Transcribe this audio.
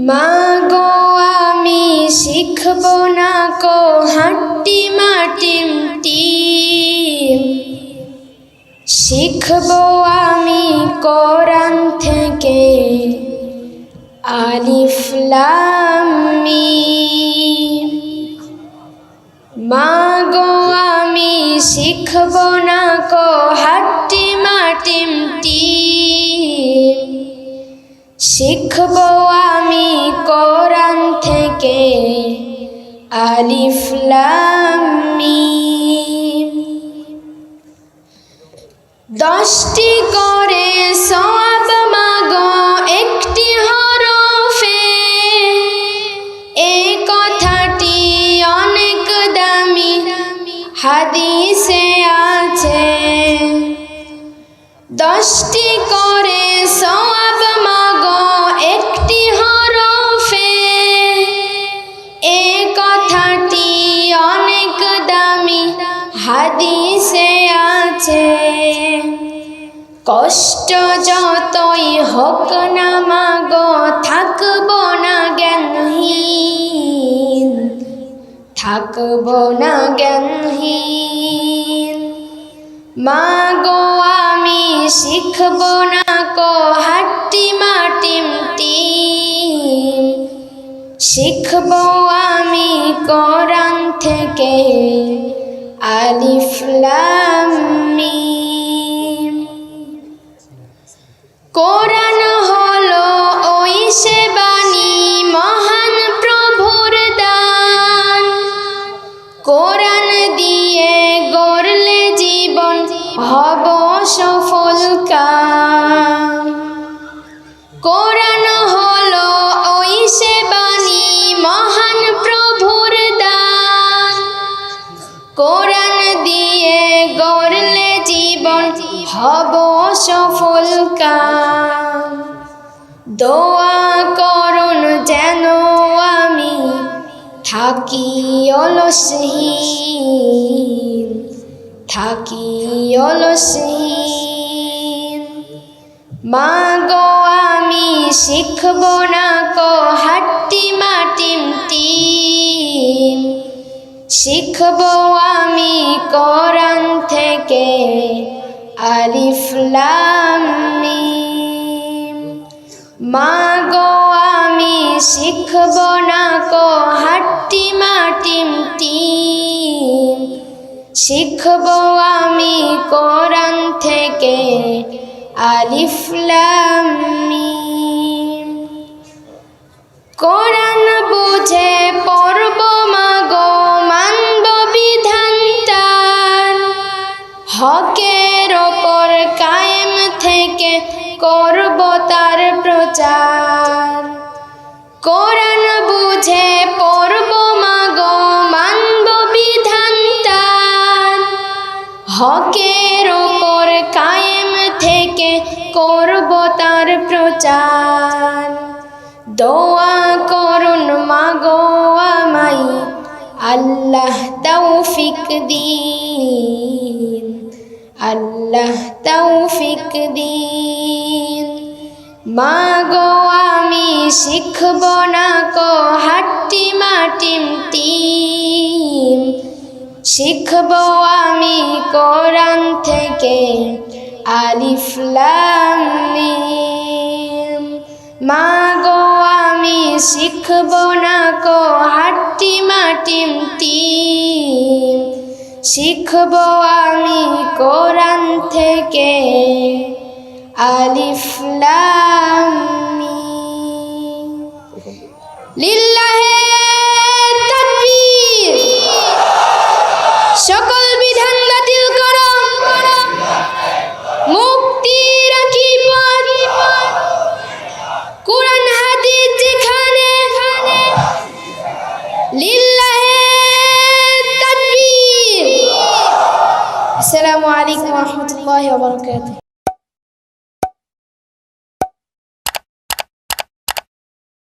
মাগো আমি শিখব না কো হাট্টি মাটিম টিম, শিখব আমি কোরআন থেকে আলিফ লাম মিম। মাগো আমি শিখব না কো হাট্টি মাটিম টিম, শিখব আমি কোরআন থেকে আলিফ লাম মিম। 10টি করে সওয়াব মাগো একটি হরফে, এই কথাটি অনেক দামি হাদিসে আছে। 10টি করে সওয়াব মাগো একটি হরফে, এই কথাটি অনেক দামি হাদিসে আছে। কষ্ট যতই হোক না মাগো থাকব না জ্ঞানহীন, থাকব না জ্ঞানহীন। মাগো আমি শিখব না কো হাট্টি মাটিম টিম, শিখব আমি কোরআন থেকে আলিফ লাম মিম। কোরআন হলো ওই সে বাণী মহান প্রভুর দান, কোরআন দিয়ে গড়লে জীবন হব সফল কাম। কোরআন হলো ওই সে বাণী মহান প্রভুর দান, কোরআন দিয়ে গড়লে জীবন হব সফল কাম। দোয়া করুন যেন আমি থাকি অলসহীন, থাকি অলসহীন। মাগো আমি শিখব না কো হাট্টি মাটিম টিম, শিখব আমি কোরআন থেকে আলিফ লাম মিম। মাগো আমি শিখব না কো হাট্টি মাটিম টিম, শিখব আমি কোরআন থেকে আলিফ লাম মিম। কোরআন বুঝে পড়ব মাগো মানব বিধান তার, হকের ওপর কায়েম থেকে করব তার প্রচার। কোরআন বুঝে পড়ব মাগো মানব বিধান তার, হকের ওপর কায়েম থেকে করব তার প্রচার। দোয়া করুন মাগো আমায় আল্লাহ তৌফিক দিন, আল্লাহ তৌফিক দিন। মাগো আমি শিখব না কো হাট্টি মাটিম টিম, শিখব আমি কোরআন থেকে আলিফ লাম মিম। মাগো আমি শিখব না কো হাট্টি মাটিম টিম, শিখব আমি কোরআন থেকে আলিফ লাম মিম। লিল্লাহে তাকবীর। সকল বিধান বাতিল করো, মুক্তি রাখি পথ, কোরআন হাদিস যেখানে, লিল্লাহে তাকবীর। আসসালামু আলাইকুম ওয়া রাহমাতুল্লাহি ওয়া বারাকাতুহু।